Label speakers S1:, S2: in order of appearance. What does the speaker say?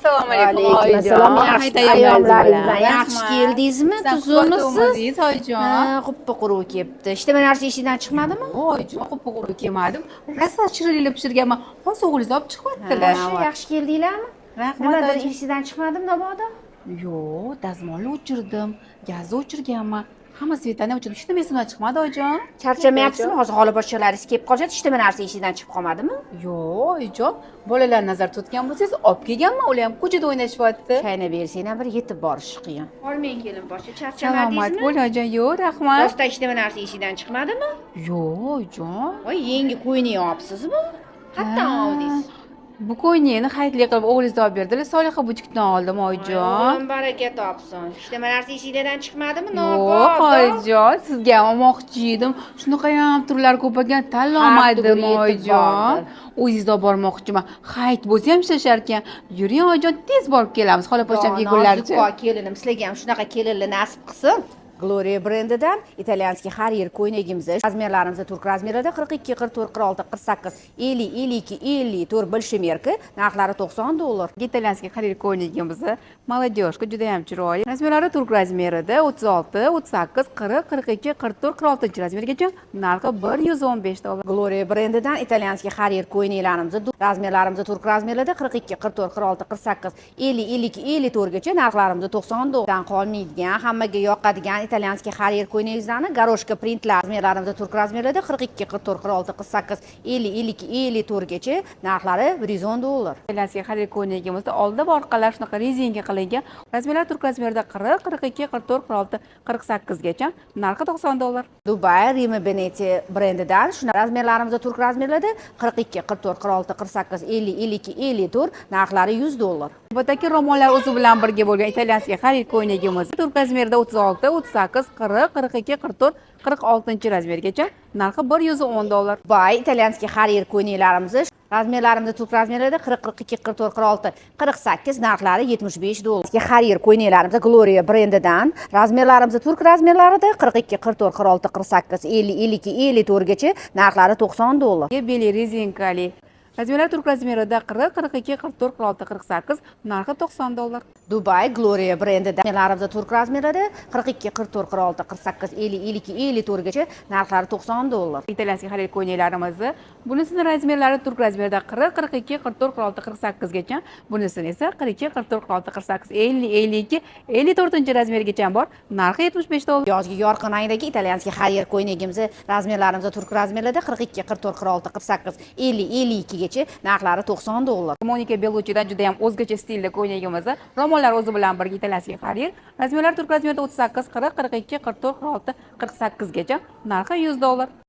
S1: Assalomu alaykum
S2: Alaykum assalom. Yaxshi ayomlaringiz bilan yaxshi keldingizmi?
S1: Tuzimisiz oyijon?
S2: Quppi quruq kelibdi. Ishda narsa eshidan chiqmadimi?
S1: Oyijon, quppi quruq kelmadim. Rosa shirinlik pishirganman. Hozir o'g'lingiz olib chiqyaptilar.
S2: Yaxshi keldinglarmi?
S1: Rahmat.
S2: Nimadir eshidan chiqmadim mabodo?
S1: Yo'q, dazmolni o'chirdim, gazni o'chirganman. Hamma svetani o'chirdim. Ishda esimdan chiqmadi oyijon.
S2: Charchamayapsizmi? Hozir xola boshchalaringiz kelib qolishadi. Ishda narsa eshidan chiqib qolmadimi?
S1: Yo'q, oyijon. Bolalar nazar tutgan bo'lsangiz, olib kelganman. Ular ham ko'chada o'ynashyapti.
S2: Chayna bersanglar bir yetib borish qiyin. Olmang kelin boshcha
S1: Salomat
S2: charchamadingizmi?
S1: bo'l oyijon. Yo'q, rahmat.
S2: Rostdan ishda narsa eshidan chiqmadimi?
S1: Yo'q, oyijon.
S2: Voy, yangi qo'yni yopsizmi? Qayerdan oldingiz?
S1: Bu qo'ynini xayrli qilib o'g'lingiz olib berdilar. Soliha butikdan oldim oyijon.
S2: O'g'lim baraka topsin. Ishda narsa eshidan chiqmadimi?
S1: Yo'q, oyijon, sizga ham olmoqchi edim. Shunaqa ham turlar ko'p ekan, tanlolmadim oyijon. O'zingizga olib bormoqchiman. Hayit bo'lsa ham ishlashar ekan. Yuring oyijon, tez borib kelamiz. Xola pochtam yegunlarcha.
S2: Kelinim, sizlarga ham shunaqa kelinli nasib qilsin. Gloria brendidan italyanskiy Harrier ko'ynagimiz. Razmerlarimiz turk razmerida 42, 44, 46, 48, 50, 52, 54 большемерка. Narxlari $90.
S1: İtalyanskiy Harrier ko'ynagimiz молодежька juda ham chiroyli. Razmerlari turk razmerida 36, 38, 40, 42, 44, 46 razmergacha. Narxi $115.
S2: Gloria brendidan italyanskiy Harrier ko'ynaklarimiz. Razmerlarimiz turk razmerida 42, 44, 46, 48, 50, 52, 54 gacha. Narxlarimiz $90. Dan qolmaydigan, hammaga yoqadigan italyanskiy Harrier ko'ynagingizlarni garoshka printlar razmerlarimiz turk razmerida 42, 44, 46, 48, 50, 52, 54 gacha. Narxlari $110.
S1: İtalyanskiy Harrier ko'ynagimizda oldida va orqalari shunaqa rezinka qilingan. Razmerlar turk razmerida 40, 42, 44, 46, 48 gacha. Narxi $90.
S2: Dubai Rima Beneti brendidan shuna razmerlarimiz turk razmerlarda 42, 44, 46, 48, 50, 52, 54 narxlari $100.
S1: Navbatdagi ro'mollar o'zi bilan birga bo'lgan italyanskiy Harrier ko'ynagimiz turk razmerida 36, 38, 40, 42, 44, 46 razmergacha. Narxi $110.
S2: Dubai italyanskiy Harrier ko'ynaklarimiz razmerlarimiz turk razmerida 40, 42, 44, 46, 48 narxlari $75. Harrier ko'ynaklarimiz Gloria brendidan razmerlarimiz turk razmerlarida 42, 44, 46, 48, 50, 52, 54 gacha. Narxlari $90.
S1: Beli rezinkali razmerlar turk razmerida 40, 42, 44, 46, 48 narxi $90.
S2: Dubai Gloria brendidan razmerlarimiz turk razmerida 42, 44, 46, 48, 50, 52, 54 gacha. Narxlari $90.
S1: İtalyanskiy Harrier ko'ynaklarimiz bunisini razmerlari turk razmerida 40, 42, 44, 46, 48 gacha. Bunisini esa 42, 44, 46, 48, 50, 52, 54 razmergacha bor. Narxi $75.
S2: Yozgi yorqin rangdagi italyanskiy Harrier ko'ynagimiz razmerlarimiz turk razmerlarda 42, 44, 46, 48, 50, 52 gacha. Narxlari $90.
S1: Monika Belluccidan juda ham o'zgacha stilda ko'ynagimiz. Ro'mollar o'zi bilan birga italyanskiy Harrier. Razmerlar turk razmerida 38, 40, 42, 44, 46, 48 gacha. Narxi $100.